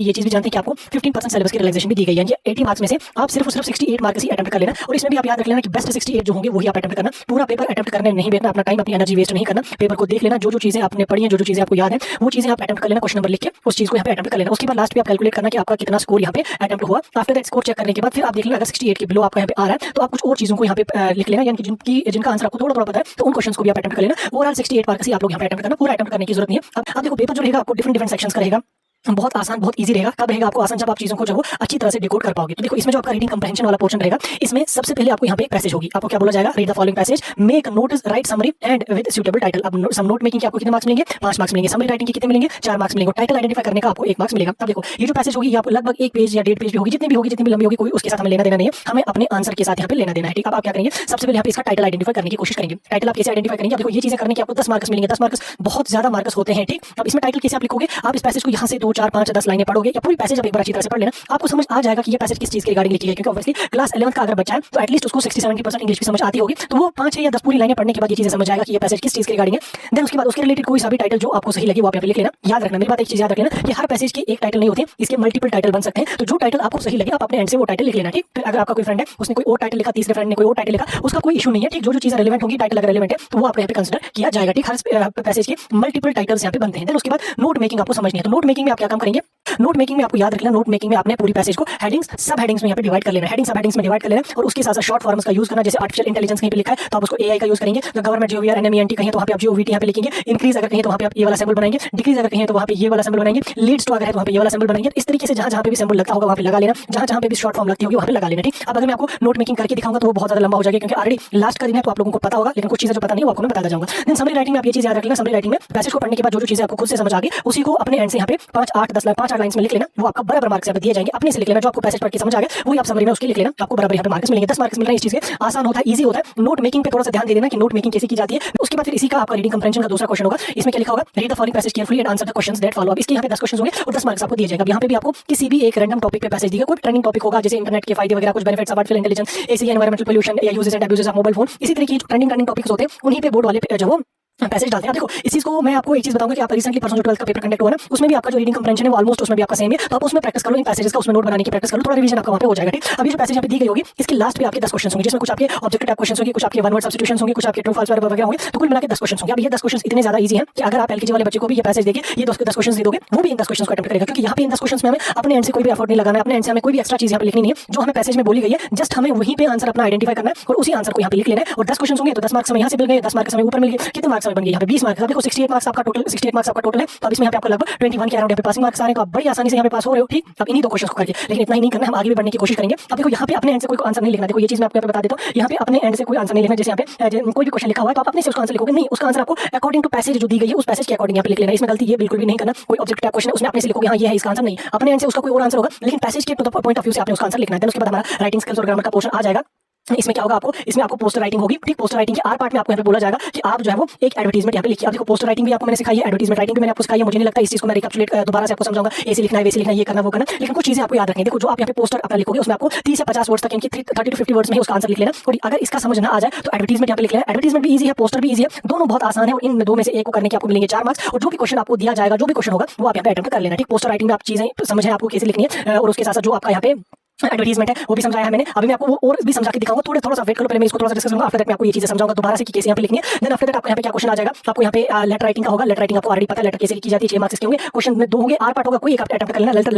ये चीज भी जानते हैं कि आपको 15% सिलेबस की रिलैक्सेशन भी दी गई है। 80 मार्क्स में से आप सिर्फ और सिर्फ 68 मार्क्स ही अटेम्प्ट कर लेना और इसमें भी आप याद रख लेना कि बेस्ट 68 जो होंगे वही आप अटेम्प्ट करना। पूरा पेपर अटेम्प्ट करने नहीं बैठना, अपना टाइम अपनी एनर्जी वेस्ट नहीं करना। पेपर को देख लेना, जो जो चीजें आपने पढ़ी हैं, जो जो चीजें आपको याद है वो चीजें आप अटेम्प्ट कर लेना, क्वेश्चन नंबर लिख के उस चीज को यहाँ पे अटेम्प्ट कर लेना। उसके बाद लास्ट पे आप कैलकुलेट करना कि आपका कितना स्कोर यहाँ पे अटेम्प्ट हुआ। आफ्टर दैट स्कोर चेक करने के बाद फिर आप देख लेना अगर 68 के बिलो आपका यहाँ पे आ रहा है तो आप कुछ और चीजों को यहाँ पे लिख लेना, यानी कि जिनका आंसर आपको थोड़ा थोड़ा पता है तो उन क्वेश्चंस को भी आप अटेम्प्ट कर लेना। ओवरऑल 68 मार्क्स ही आप लोग यहाँ पे अटेम्प्ट करना, पूरा अटेम्प्ट करने की जरूरत नहीं है। अब देखो पेपर जो रहेगा आपको डिफरेंट सेक्शंस का रहेगा, बहुत आसान बहुत इजी रहेगा। कब रहेगा आपको आसान? जब आप चीजों को जो अच्छी तरह से डिकोड कर पाओगे। तो देखो इसमें जो आपका रीडिंग कंप्रहेंशन वाला पोर्शन रहेगा, इसमें सबसे पहले आपको यहाँ पे एक पैसेज होगी। आपको क्या बोला जाएगा? Read the following passage, make notes, right summary and with suitable title. अब सम नोट मेकिंग के आपको कितने मार्क्स मिलेंगे? 5 मार्क्स मिलेंगे। समरी राइटिंग के कितने मिलेंगे? 4 मार्क्स मिलेंगे। टाइटल आइडेंटिफाई करने का आपको 1 मार्क्स मिलेगा। अब देखो ये जो पैसेज होगी ये आपको लगभग 1 पेज या 1.5 पेज भी होगी, जितनी भी लंबी होगी, कोई उसके साथ हमें लेना देना नहीं है। हमें अपने आंसर के साथ यहाँ पे लेना देना है। ठीक है, अब आप क्या करेंगे? सबसे पहले यहाँ पे इसका टाइटल आइडेंटिफाई करने की कोशिश करेंगे। टाइटल आप कैसे आइडेंटिफाई करेंगे? अब देखो ये चीजें करने के आपको 10 मार्क्स मिलेंगे। 10 मार्क्स बहुत ज्यादा मार्क्स होते हैं। ठीक, अब इसमें टाइटल कैसे आप लिखोगे? आप इस पैसेज को यहाँ से 2 4 5 10 लाइनें पढ़ोगे या पूरी पैसेज आप एक बार अच्छी तरह से पढ़ लेना, आपको समझ आ जाएगा कि ये पैसेज किस चीज के रिगार्डिंग लिखी है। क्योंकि ऑब्वियसली क्लास 11th का अगर बच्चा है तो एटलीस्ट उसको 60-70% इंग्लिश की समझ आती होगी, तो वो 5 या 10 पूरी लाइनें पढ़ने के बाद ये चीजें समझ आएगा कि ये पैसेज किस चीज के रिगार्डिंग है। देन उसके बाद उसके रिलेटेड कोई सा भी टाइटल जो आपको सही लगे वो आप यहाँ पे लिख लेना। याद रखना, मेरी बात एक चीज याद रखना कि हर पैसेज की एक टाइटल नहीं होती है, इसके मल्टीपल टाइटल बन सकते हैं। तो जो टाइटल आपको सही लगे आप अपने एंड से वो टाइटल लिख लेना। ठीक, फिर अगर आपका कोई फ्रेंड है उसने कोई और टाइटल लिखा, तीसरे फ्रेंड ने कोई और टाइटल लिखा, उसका कोई इशू नहीं है। ठीक, जो जो चीजें रिलेवेंट होगी, टाइटल अगर रिलेवेंट है तो वो आप यहाँ पे कंसिडर किया जाएगा। ठीक, हर पैसेज के मल्टीपल टाइटल्स यहाँ पे बनते हैं। देन उसके बाद नोट मेकिंग आपको समझनी है। तो नोट मेकिंग में आप क्या काम करेंगे? नोट मेकिंग में आपको याद रखना, नोट मेकिंग में आपने पूरी पैसेज को हेडिंग्स सब हेडिंग्स में यहाँ पे डिवाइड कर लेना। हेडिंग सब हेडिंग्स में डिवाइड कर लेना और उसके साथ शॉर्ट फॉर्म्स का यूज करना। जैसे आर्टिफिशियल इंटेलिजेंस कहीं पे लिखा है तो आप उसको एआई का यूज करेंगे। तो गवर्नमेंट जीओवीआर एनएमईएनटी कहीं तो वहाँ पे आप जीओवीटी यहाँ पे लिखेंगे। इंक्रीज अगर कहीं तो वहाँ पे आप ये वाला सिंबल बनाएंगे। डिक्रीज अगर कहीं तो वहाँ पे ये वाला सिंबल बनाएंगे। लीड्स टू अगर है तो वहाँ पे ये वाला सिंबल बनाएंगे। इस तरीके से जहाँ पे भी सिंबल लगता होगा वहाँ पे लगा लेना, जहाँ पे भी शॉर्ट फॉर्म लगती होगी वहाँ पे लगा लेना। ठीक, अब अगर मैं आपको नोट मेकिंग करके दिखाऊंगा तो वो बहुत ज्यादा लंबा हो जाएगा, क्योंकि ऑलरेडी लास्ट का दिन है तो आप लोगों को पता होगा, लेकिन कुछ चीजें जो पता नहीं वो आपको मैं बताता जाऊंगा। देन समरी राइटिंग में आप ये चीज याद रख लेना, समरी राइटिंग में पैसेज को पढ़ने के बाद जो जो चीजें आपको खुद से समझ आ गई उसी को अपने एंड से यहाँ पे 5 8 लाइन्स में लिख लेना। वो आपका बराबर मार्क्स यहाँ पे दिए जाएंगे। अपने से लिख लेना, जो आपको पैसेज पढ़ के समझ आ गया वही आप समरी में उसके लिख लेना, आपको बराबर यहाँ पे मार्क्स मिलेंगे। 10 मार्क्स मिल रहे हैं इस चीज के। आसान होता है, ईजी होता है। नोट मेकिंग पे थोड़ा सा ध्यान दे देना कि नोट मेकिंग कैसे की जाती है। उसके बाद फिर इसी का आपका रीडिंग कंप्रहेंशन का दूसरा क्वेश्चन होगा। इसमें क्या लिखा होगा? Read the following passage carefully and answer the questions that follow. अब इसके यहाँ पे 10 क्वेश्चन होंगे और 10 मार्क्स आपको दिए जाएगा। यहाँ पे भी आपको किसी भी एक रैंडम टॉपिक पे पैसेज दिया, कोई ट्रेंडिंग टॉपिक होगा, जैसे इंटरनेट के फायदे वगैरह, कुछ बेनिफिट्स ऑफ आर्टिफिशियल इंटेलिजेंस, एसी एनवायरमेंटल पोल्यूशन या uses and abuses of mobile phone, इसी तरह की ट्रेंडिंग टॉपिक्स होते हैं उन्हीं पे बोर्ड वाले पे जो पैसेज डालते हैं। देखो इस चीज को मैं आपको एक चीज बताऊंगा कि आप रिसेंटली परसों जो 12th का पेपर कंडक्ट हुआ ना, उसमें भी आपका जो रीडिंग कंप्रहेंशन है वो ऑलमोस्ट उसमें भी आपका सेम है। तो आप उसमें प्रैक्टिस करो इन पैसेजेस का, उसमें नोट बनाने की प्रैक्टिस करो, थोड़ा रिवीजन आपका वहां पे हो जाएगा। ठीक, अभी जो पैसेज यहाँ पे दी गई होगी इसके लास्ट पे आपके 10 क्वेश्चन होंगे, जिसमें कुछ आपके ऑब्जेक्टिव टाइप क्वेश्चन होंगे, कुछ आपके वन वर्ड सब्स्टिट्यूशंस होंगे, कुछ आपके ट्रू फॉल्स वगैरह होंगे। तो कुल मिला के 10 क्वेश्चन होंगे। अब ये 10 क्वेश्चन इतने ज्यादा इजी हैं कि अगर आप एलकेजी वाले बच्चे को भी ये पैसेज देके ये 10 क्वेश्चन दे दोगे वो भी इन 10 क्वेश्चन को अटेम्प्ट करेगा, क्योंकि यहाँ पे इन 10 क्वेश्चन में हमें अपने एंड से कोई भी एफर्ट नहीं लगाना है, अपने एंड से हमें कोई भी एक्स्ट्रा चीज यहाँ पे लिखनी नहीं है। जो हमें पैसेज में बोली गई है जस्ट हमें वहीं पे आंसर अपना आइडेंटिफाई करना है और उसी आंसर को यहाँ पे लिख लेना है। और 10 क्वेश्चन होंगे तो 10 मार्क्स हमें यहाँ से मिल गए, 10 मार्क्स हमें ऊपर मिल गए। कितने मार्क्स हमें बन गए? यहाँ पे 20 मार्क्स। देखो 68 मार्क्स आपका टोटल, 68 मार्क्स आपका टोटल है। तो अब इसमें यहाँ पे आपको लगभग 21 के अराउंड यहाँ पे पासिंग मार्क्स आ रहे हैं, तो आप बड़ी आसानी से यहाँ पे पास हो रहे हो। ठीक, अब इन्हीं 2 क्वेश्चन को करके, लेकिन इतना ही नहीं करना, हम आगे भी बढ़ने की कोशिश करेंगे। अब देखो यहाँ पे अपने एंड से कोई आंसर नहीं लिखना। देखो ये चीज मैं आपको यहाँ पे बता देता हूँ, यहाँ पे अपने एंड से कोई आंसर नहीं लिखना। जैसे यहाँ पे कोई भी क्वेश्चन लिखा हुआ है तो आप अपने से उसका आंसर लिखोगे नहीं, उसका आंसर आपको अकॉर्डिंग टू पैसेज जो दी गई है उस पैसेज के अकॉर्डिंग यहाँ पे लिख लेना। इसमें गलती ये बिल्कुल भी नहीं करना। कोई ऑब्जेक्टिव क्वेश्चन है उसमें अपने से लिखोगे हाँ ये है इसका आंसर, नहीं अपने एंड से उसका कोई और आंसर होगा, लेकिन पैसेज के पॉइंट ऑफ व्यू से आपने उसका आंसर लिखना है। देन उसके बाद हमारा राइटिंग स्किल्स और ग्रामर का पोर्शन आ जाएगा। इसमें क्या होगा? आपको इसमें आपको पोस्टर राइटिंग होगी। ठीक, पोस्टर राइटिंग के आर पार्ट में आपको यहाँ पे बोला जाएगा कि आप जो है वो एक एडवर्टाइजमेंट यहाँ पे लिखिए। अब देखो पोस्टर राइटिंग भी आपको मैंने सिखाई है, एडवर्टाइजमेंट राइटिंग भी मैंने आपको सिखाई है। मुझे नहीं लगता इस चीज को मैं रिकैप्चुलेट दोबारा से आपको समझाऊंगा, ऐसे लिखना है वैसे लिखना है, ये करना वो करना, लेकिन कुछ चीजें आपको याद रखनी है। देखो जो आप यहाँ पे पोस्टर अपना लिखोगे उसमें आपको 30 से 50 वर्ड्स तक, इनकी 30 to 50 वर्ड्स में उसका आंसर लिख लेना। और अगर इसका समझ ना आ जाए तो एडवर्टाइजमेंट यहाँ पे लिख लेना। एडवर्टाइजमेंट भी ईजी है, पोस्टर भी ईजी है, दोनों बहुत आसान है और इन 2 में से एक को करने के आपको मिलेंगे 4 मार्क्स। और जो भी क्वेश्चन आपको दिया जाएगा, जो भी क्वेश्चन होगा वो आप यहाँ पे अटेम्प्ट कर लेना। ठीक, पोस्टर राइटिंग में आप चीजें समझे आपको कैसे लिखनी है और उसके साथ साथ जो आपका यहाँ पे एडवर्टाइजमेंट है वो भी समझाया है मैंने। अभी मैं आपको वो और भी समझा के दिखाऊंगा, थोड़ा सा वेट करो, पहले मैं इसको थोड़ा सा डिस्कस करूंगा, आफ्टर दैट मैं आपको ये चीजें समझाऊंगा दोबारा से कि कैसे यहाँ पे लिखनी है। देन आफ्टर दैट आपको यहाँ पे क्या क्वेश्चन आ जाएगा? आपको यहाँ पे लेटर राइटिंग का होगा। लेटर राइटिंग आपको ऑलरेडी पता है, लेटर कैसे लिखी जाती है। 6 मार्क्स के होंगे, क्वेश्चन में 2 होंगे, आर पार्ट होगा, कोई एक अटेम्प्ट कर लेना। लेटर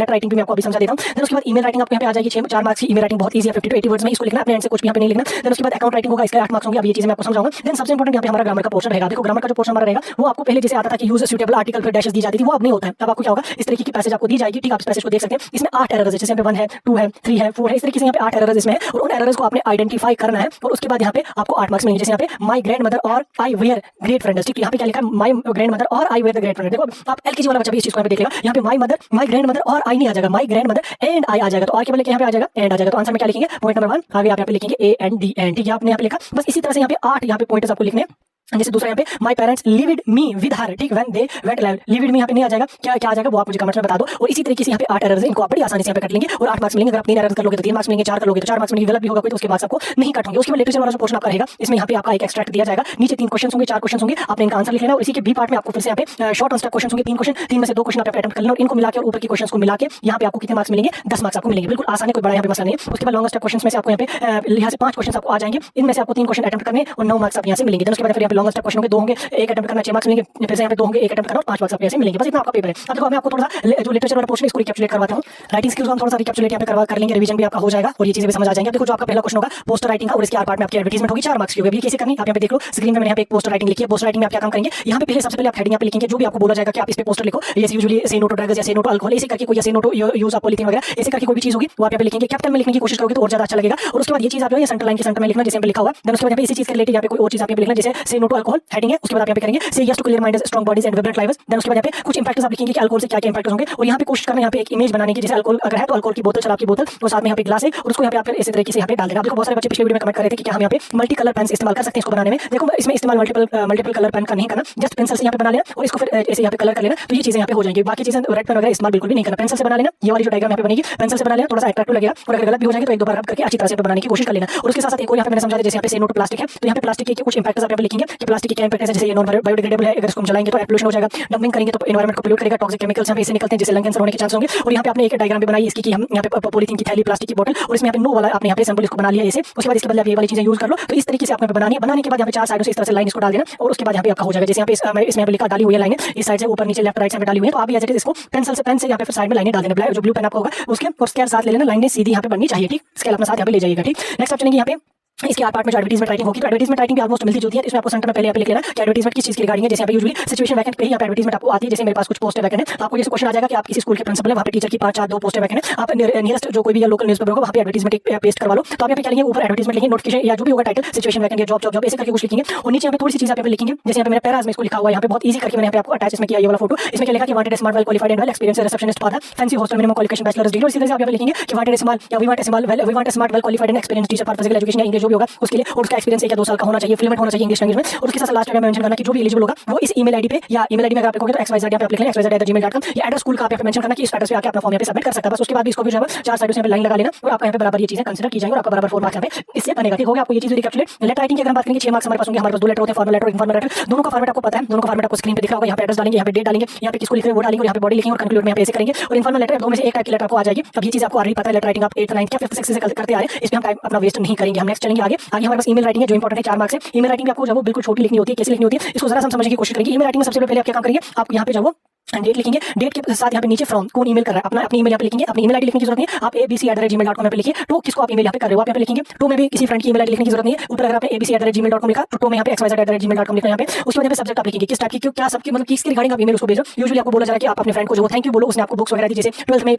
राइटिंग भी मैं आपको अभी समझा देता हूँ। देन उसके बाद ईमेल राइटिंग आपको यहाँ पे आ जाएगी 4 मार्क्स की। ईमेल राइटिंग बहुत ईजी है, 50 to 80 वर्ड्स में इसको लिखना, अपने एंड से कुछ भी यहाँ पे नहीं लिखना। देन उसके बाद अकाउंट राइटिंग होगा, इसके 8 मार्क्स होंगे। अब ये चीजें मैं आपको समझाऊंगा। देन सबसे इंपॉर्टेंट यहाँ पे हमारा ग्रामर का पोर्शन रहेगा। देखो ग्रामर का जो पोर्शन हमारा रहेगा वो आपको पहले जैसे आता था कि यूज सूटेबल आर्टिकल फिर डैशेस दी जाती थी, वो अब नहीं होता है। अब आपको क्या होगा? इस तरीके की पैसेज आपको दी जाएगी। ठीक, आप इस पैसेज को देख सकते हैं, इसमें 8 एरर्स है, जैसे यहाँ पे 1 है, 2 है, 3 है, 4 है, इस तरीके से यहाँ पे 8 एरर्स इसमें है और उन एरर्स को आपने आइडेंटिफाई करना है और उसके बाद यहाँ पे आपको 8 मार्क्स मिलेंगे। जैसे यहाँ पे माय ग्रैंड मदर और आई वेयर ग्रेट फ्रेंड्स। ठीक, यहाँ पे क्या लिखा है? माय ग्रैंड मदर और आई वेयर द ग्रेट फ्रेंड। देखो आप एलकेजी वाला बच्चा भी इस चीज को यहाँ पे देख लेगा। यहाँ पे my mother, my grandmother और आई नहीं आ जाएगा, my grandmother and I आ जाएगा। तो और के बदले यहाँ पे आ जाएगा एंड आ जाएगा। तो आंसर में क्या लिखेंगे? पॉइंट नंबर 1 आगे आप यहाँ पे लिखेंगे ए एंड डी एंड। ठीक है, आपने यहाँ पे लिखा। बस इसी तरह से यहाँ पे 8 यहाँ पे पॉइंट्स आपको लिखने हैं जैसे दूसरा यहाँ पे my parents lived me with her, ठीक, when they went live, lived me यहाँ पे नहीं आ जाएगा, क्या आ जाएगा वो आप मुझे कमेंट में बता दो। और इसी तरीके से यहाँ पे 8 एरर्स हैं, इनको आप बड़ी आसानी से यहाँ पे कट लेंगे और 8 मार्क्स मिलेंगे। अगर आप 3 एरर्स कर लोगे तो 3 मार्क्स मिलेंगे, 4 कर लोगे तो 4 मार्क्स मिलेंगे, गलत भी होगा कोई तो उसके मार्क्स आपको नहीं कट होंगे। उसके बाद लिटरेचर वाला जो पोर्शन आपका रहेगा, इसमें यहाँ पे आपका एक एक्सट्रैक्ट दिया जाएगा, नीचे 3 क्वेश्चन होंगे, 4 क्वेश्चन होंगे, आपने इनका आंसर लिख लेना। और इसी के बी पार्ट में आपको फिर से यहाँ पे शॉर्ट आंसर क्वेश्चन होंगे, 3 क्वेश्चन, 3 में से 2 क्वेश्चन आप अटेम्प्ट कर लेना और इनको मिला के और ऊपर के क्वेश्चन को मिला के यहाँ पे आपको कितने मार्क्स मिलेंगे, 10 मार्क्स आपको मिलेंगे। बिल्कुल आसान है, कोई बड़ा यहाँ पे मसला नहीं है। उसके बाद लॉन्ग स्टेप क्वेश्चन में से आपको यहाँ पे यहाँ से 5 क्वेश्चन आपको आ जाएंगे, इनमें से आपको 3 क्वेश्चन अटेम्प्ट करने और 9 मार्क्स आप यहाँ से मिलेंगे। उसके बाद फिर यहाँ पे लॉन्ग स्टेप क्वेश्चन होंगे, 2 होंगे, एक अटेम्प्ट करना 6 मार्क्स मिलेंगे, फिर से यहाँ पे 2 होंगे, एक अटेम्प्ट करना और 5 मार्क्स आपको ऐसे मिलेंगे। बस इतना आपका पेपर है। अब देखो मैं आपको थोड़ा जो लिटरेचर वाला पोर्शन इसको रिकैप्चुलेट करवाता हूँ। राइटिंग स्किल्स हम थोड़ा सा रिकैप्चुलेट यहाँ पे करवा कर लेंगे, रिवीजन भी आपका हो जाएगा और ये चीजें भी समझ आ जाएंगे। देखो जो आपका पहला क्वेश्चन होगा पोस्टर राइटिंग का और इसके आर पार्ट में आपकी एडवर्टाइजमेंट होगी, 4 मार्क्स की होगी। अभी कैसे करनी आप यहाँ पे देख लो स्क्रीन पे मैंने यहाँ पे एक पोस्टर राइटिंग लिखी है। पोस्टर राइटिंग में आप क्या काम करेंगे, यहाँ पे पहले सबसे पहले आप हेडिंग यहाँ पे लिखेंगे, जो भी आपको बोला जाएगा कि आप इस पे पोस्टर लिखो, जैसे यूजुअली से नो टू ड्रग्स या से नो टू अल्कोहल, ऐसे करके कोई या say no to use of polythene वगैरह, ऐसे करके कोई भी चीज होगी वो आप यहाँ पे लिखेंगे। कैपिटल में लिखने की कोशिश करोगे तो और ज्यादा अच्छा लगेगा। और उसके बाद ये चीज आप ये सेंटर लाइन के सेंटर में लिखना जैसे यहाँ पे लिखा हुआ है। देन उसके बाद यहाँ पे इसी चीज के रिलेटेड यहाँ पे कोई और चीज आप यहाँ पे लिखना, जैसे से नो टू अल्कोहल हेडिंग है, उसके बाद आप यहाँ पे करेंगे say yes to clear mind strong bodies and vibrant lives. Then उसके बाद यहाँ पे कुछ इंपैक्ट्स आप लिखेंगे कि अल्कोहल से क्या क्या इंपैक्ट्स होंगे और यहाँ पे कोशिश करना यहाँ पे एक इमेज बनाने की, जैसे अल्कोहल अगर है तो अल्कोहल की बोतल, शराब की बोतल और साथ में यहाँ पे ग्लास है और उसको यहाँ पे आप इसी तरीके से यहाँ पे डाल देना। देखो बहुत सारे बच्चे पिछले वीडियो में कमेंट कर रहे थे कि क्या हम यहाँ पे मल्टी कलर पेन इस्तेमाल कर सकते हैं इसको बनाने में। देखो इसमें इस्तेमाल मल्टीपल कलर पेन का नहीं करना, जस्ट पेंसिल से यहाँ पे बना लेना और इसको फिर ऐसे यहाँ पे कलर कर लेना, तो ये चीजें यहाँ पे हो जाएंगी। बाकी चीजें रेड पेन वगैरह इस्तेमाल बिल्कुल भी नहीं करना, पेंसिल से बना लेना। ये वाली जो डायग्राम यहाँ पे बनेगी पेंसिल से बना लेना, थोड़ा सा अट्रैक्टिव लगेगा और अगर गलत भी हो जाएगी तो एक दो बार रब करके अच्छी तरह से बनाने की कोशिश कर लेना। और उसके साथ एक और यहाँ पे मैंने समझा दिया, जैसे यहाँ पे से नो टू प्लास्टिक है तो यहाँ पे प्लास्टिक के कुछ इंपैक्ट्स आप यहाँ पे लिखेंगे कि प्लास्टिक के क्या इंपैक्ट है, जैसे ये नॉन बायोडिग्रेडेबल है, अगर इसको जलाएंगे तो एयर पोल्यूशन हो जाएगा, डंपिंग करेंगे तो एनवायरमेंट को पोल्यूट करेगा, टॉक्सिक केमिकल्स यहाँ पे ऐसे निकलते हैं जिससे लंग कैंसर होने के चांस होंगे। और यहाँ पे आपने एक डायग्राम भी बनाई इसकी कि हम यहाँ पे पॉलीथीन की थैली, प्लास्टिक की बोतल और इसमें यहाँ पे नो वाला आपने यहाँ पे सैंपल इसको बना लिया ऐसे। उसके बाद इसके बदले आप ये वाली चीजें यूज कर लो। तो इस तरीके से आपने बनानी है। बनाने के बाद यहाँ पे 4 साइडों से इस तरह से लाइन इसको डाल देना और उसके बाद यहाँ पे आपका हो जाएगा। जैसे यहाँ पे इसमें लिखा डाली हुई है लाइनें, इस साइड से ऊपर नीचे लेफ्ट राइट साइड में डाली हुई है, तो आप भी ऐसे इसको पेंसिल से पेन से यहाँ पे साइड में लाइनें डाल देना। जो ब्लू पेन आपका होगा उसके और स्केल साथ ले लेना, लाइनें सीधी यहाँ पे बननी चाहिए, ठीक, स्केल अपना साथ यहाँ पे ले जाइएगा, ठीक। नेक्स्ट आप चलेंगे यहाँ पे इसके आर पार्ट में जो एडवर्टाइजमेंट राइटिंग होगी, तो एडवर्टाइजमेंट राइटिंग भी ऑलमोस्ट मिलती जुलती है। इसमें आपको सेंटर में पहले यहाँ पे लिख लेना कि एडवर्टाइजमेंट किस चीज की रिगार्डिंग है। जैसे यहाँ पे यूजुअली सिचुएशन वैकेंट पे ही यहाँ पे एडवर्टाइजमेंट आपको आती है, जैसे मेरे पास कुछ पोस्ट वैकेंट है तो आपको जैसे क्वेश्चन आ जाएगा कि आप किसी स्कूल के प्रिंसिपल है, वहाँ पे टीचर की 5-4 2 पोस्ट वैकेंट है, आप नियरेस्ट जो कोई भी लोकल न्यूज़पेपर होगा वहाँ पे एडवर्टाइजमेंट पेस्ट करवा लो। तो आप यहाँ पे क्या लिखेंगे, ऊपर एडवर्टाइजमेंट लिखेंगे, नोटिफिकेशन या जो भी होगा टाइटल, सिचुएशन वैकेंट या जॉब ऐसे करके कुछ लिखेंगे। और नीचे यहाँ पे थोड़ी सी चीज आप यहाँ पे लिखेंगे, जैसे यहाँ पे मेरे पैराज में इसको लिखा हुआ है, यहाँ पे बहुत ईजी करके मैंने यहाँ पे आपको अटैच इसमें किया ये वाला फोटो। इसमें क्या लिखा कि wanted smart well qualified and well experience receptionist for the fancy hostel minimum qualification bachelors degree. इसी तरह से आप यहाँ पे लिखेंगे कि वांटेड स्मार्ट या we want smart well qualified and experience teacher for physical education या इंग्लिश जो भी होगा उसके लिए, और उसका एक्सपीरियंस 1 या 2 साल का होना चाहिए, फ्लुएंट होना चाहिए इंग्लिश लैंग्वेज में। और उसके साथ लास्ट में मेंशन करना कि जो भी एलिजिबल होगा वो इस ईमेल आईडी पे या ईमेल आईडी में अगर आप लिखोगे तो xyz यहाँ पे आप लिख लेना xyz@gmail.com या एड्रेस स्कूल का आप यहाँ पे मेंशन करना कि इस एड्रेस पे आके अपना फॉर्म यहाँ पे सबमिट कर सकता है। बस उसके बाद भी इसको भी जो है 4 साइडों से लाइन लगा लेना और आपका यहाँ पे बराबर ये चीजें कंसीडर की जाएंगी और आपका बराबर 4 मार्क्स यहाँ पे इससे बनेगा, ठीक हो गया। आपको ये चीज रिकैप्चुलेट। लेटर राइटिंग की अगर हम बात करेंगे 6 मार्क्स हमारे पास होंगे। हमारे पास 2 लेटर होते हैं, फॉर्मल लेटर और इनफॉर्मल लेटर। दोनों का फॉर्मेट आपको पता है, दोनों का फॉर्मेट आपको स्क्रीन पे दिख रहा होगा। यहाँ पे एड्रेस डालेंगे, यहाँ पे डेट डालेंगे, यहाँ पे किसको लिख रहे हैं वो डालेंगे और यहाँ पे बॉडी लिखेंगे और कंक्लूड में यहाँ पे ऐसे करेंगे। और इनफॉर्मल लेटर दो में से एक टाइप की लेटर आपको आ जाएगी। अब ये चीज आपको ऑलरेडी पता है, लेटर राइटिंग आप 8th 9th या 5th 6th से करते आ रहे हैं, इसमें हम टाइम अपना वेस्ट नहीं करेंगे। हम नेक्स्ट चलेंगे आगे हमारे पास ईमेल राइटिंग है जो इंपॉर्टेंट है, 4 मार्क्स है। ईमेल राइटिंग आपको जब वो बिल्कुल छोटी लिखनी होती है, कैसे लिखनी होती है इसको जरा हम समझने की कोशिश करेंगे। ईमेल राइटिंग में सबसे पहले आप क्या काम करेंगे, आप यहाँ पे जाओ डेट लिखेंगे, डेट के साथ यहाँ पे नीचे फ्रॉम कौन ईमेल कर रहा है अपनी ईमेल यहाँ पे लिखेंगे। अपनी ईमेल आईडी लिखने की जरूरत नहीं है, आप abc@gmail.com पे लिखिए। तो किसको आप ईमेल यहाँ पे कर रहे हो आप यहाँ पे लिखेंगे। तो में भी किसी फ्रेंड की ईमेल आईडी लिखने की जरूरत नहीं है। ऊपर अगर आपने abc@gmail.com लिखा तो में यहाँ पे xyz@gmail.com लिखना है यहाँ पे। उसके बाद यहाँ पे सब्जेक्ट आप लिखेंगे किस टाइप की क्या सबकी मतलब किसके रिगार्डिंग आप ईमेल उसको भेजो। यूजुअली आपको बोला जा रहा है कि आप अपने फ्रेंड को जो थैंक यू बोलो, उसने आपको बुक्स वगैरह दी, जैसे 12th में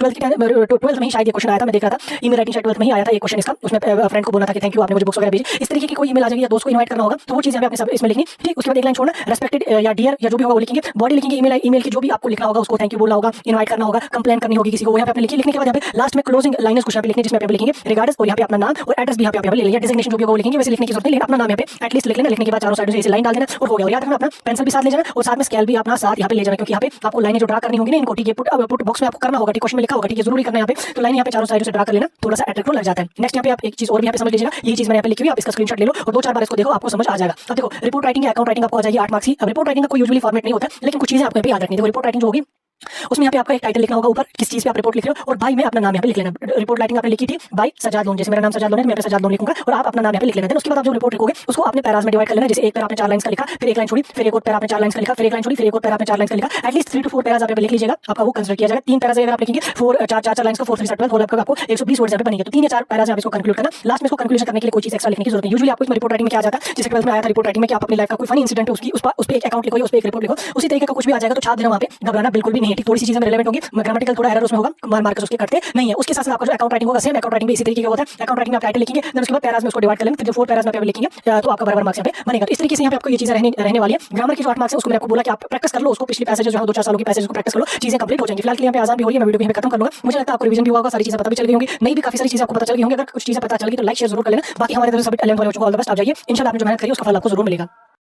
ही शायद ये क्वेश्चन आया था, मैं देख रहा था ईमेल राइटिंग शायद 12th में ही आया था ये क्वेश्चन इसका। उसमें फ्रेंड को बोलना था कि थैंक यू आपने मुझे बुक्स वगैरह भेजी। इस तरीके की कोई ईमेल आ जाएगी या दोस्त को इनवाइट करना होगा तो वो चीज़ अपने सब इसमें लिखनी, ठीक। उसके बाद एक लाइन छोड़ना रेस्पेक्टेड या डियर या जो भी होगा वो लिखेंगे। बॉडी लिखेंगे, ईमेल की जो भी आपको लिखना होगा उसको थैंक यू बोलना होगा, इनवाइट करना होगा, कंप्लेन करनी होगी किसी को, यहाँ पे आपने लिखने के बाद यहाँ पे लास्ट में क्लोजिंग लाइन्स कुछ यहाँ पे लिखने जिसमें आप लिखेंगे रिगार्ड्स और यहाँ पे अपना नाम और एड्रेस भी यहाँ पे ले लिया, डेजिग्नेशन जो भी होगा वो लिखेंगे। वैसे लिखने की जरूरत नहीं, लेकिन अपना नाम यहाँ पे एटलीस्ट लिख लेना। लिखने के बाद चारों साइडों से ऐसे लाइन डाल देना और हो गया। और याद रखना अपना पेंसिल भी साथ ले जाना और साथ में स्केल भी अपना साथ यहाँ पे ले जाना, क्योंकि यहाँ पे आपको लाइनें जो ड्रा करनी होगी ना इनको, ठीक है, पुट बॉक्स में आपको करना होगा, ठीक, क्वेश्चन में लिखा होगा, ठीक है, जरूरी करना है यहाँ पे। तो लाइन यहाँ पे चारों साइडों से ड्रा कर लेना, थोड़ा सा अट्रैक्टिव लग जाता है। नेक्स्ट यहाँ पे आप एक चीज और भी यहाँ पे समझ लीजिएगा, ये चीज मैंने यहाँ पे लिखी हुई, आप इसका स्क्रीनशॉट ले लो और 2-4 बार इसको देखो, आपको समझ आ जाएगा। अब देखो रिपोर्ट राइटिंग या अकाउंट राइटिंग आपको आ जाएगी 8 मार्क्स की। अब रिपोर्ट राइटिंग का कोई यूजुअली फॉर्मेट नहीं होता, लेकिन कुछ चीजें आपको यहाँ पे याद रखनी है। रिपोर्ट राइटिंग जो होगी उसमें यहाँ पे आपका एक टाइटल लिखना होगा ऊपर, किस चीज पे आप रिपोर्ट लिख रहे हो, और बाई में अपना नाम यहाँ पे लिख लेना। रिपोर्ट राइटिंग आपने लिखी थी बाई सजाद लोन, जैसे मेरा नाम सजाद लोन है, मैं सजाद लोन लिखूंगा और आप अपना नाम यहाँ पे लिख लेना। देन उसके बाद आप जो रिपोर्ट लिखोगे उसको अपने पैराज में डिवाइड कर लेना। जैसे एक पैरा आपने 4 लाइन्स का लिखा, फिर एक लाइन छोड़ी, फिर एक और पैरा आपने 4 लाइन्स का लिखा, फिर एक लाइन छोड़ी, फिर एक और पैरा आपने 4 लाइन्स का लिखा। एटलीस्ट 3 to 4 पैराज आप यहाँ पे लिख लीजिएगा, आपका वो कंसीडर किया जाएगा। 3 पैराज अगर आप लिखेंगे 4 लाइन्स का 4 3 12 होल आपको 120 वर्ड्स यहाँ पे बनेंगे। तो 3 या 4 पैराज आप इसको कंक्लूड करना। लास्ट में इसको कंक्लूजन करने के लिए कोई चीज एक्स्ट्रा लिखने की जरूरत नहीं। यूजुअली आपको इसमें रिपोर्ट राइटिंग में क्या आ जाता है, जैसे 12th में आया था रिपोर्ट राइटिंग में कि आप अपनी लाइफ का कोई फनी इंसिडेंट है उसकी उस पे एक अकाउंट लिखो, उस पे एक रिपोर्ट लिखो, उसी तरीके का कुछ भी आ जाएगा तो छाप देना, वहाँ पे घबराना बिल्कुल भी नहीं है। थोड़ी सी चीजें रिलेवेंट होगी, ग्रामेटिकल थोड़ा एरर उसमें होगा, मार्क्स उसके कटते नहीं है। उसके साथ आपका जो अकाउंट राइटिंग होगा सेम अकाउंट राइटिंग भी इसी तरीके का होता है। अकाउंट राइटिंग में आप टाइटल लिखेंगे, देन उसके बाद पैराज में उसको डिवाइड कर लेंगे, फिर जो 4 पैराज में आप लिखेंगे तो आपका बराबर मार्क्स यहाँ पे बनेगा। तो इस तरीके से यहाँ पे आपको ये चीजें रहने वाली है। ग्रामर की जो 8 मार्क्स है उसको मैंने आपको बोला कि आप प्रैक्टिस कर लो, उसको पिछली पैसेज जो है 2-4 सालों की पैसेज को प्रैक्टिस कर लो, चीजें कंप्लीट हो जाएंगी। फिलहाल के लिए यहाँ पे आसान भी हो रही है, मैं वीडियो को यहीं पे खत्म कर लूंगा। मुझे लगता है आपको रिवीजन भी होगा, सारी चीजें पता भी चल गई होंगी, नहीं भी काफी सारी चीजें आपको पता चल गई होंगी। अगर कुछ चीजें पता चल गई तो लाइक शेयर जरूर कर लेना। बाकी हमारे तरफ से सब टैलेंट वाले बच्चों को ऑल द बेस्ट। आप जाइए, इंशाल्लाह आपने जो मेहनत करी उसका फल आपको जरूर मिलेगा।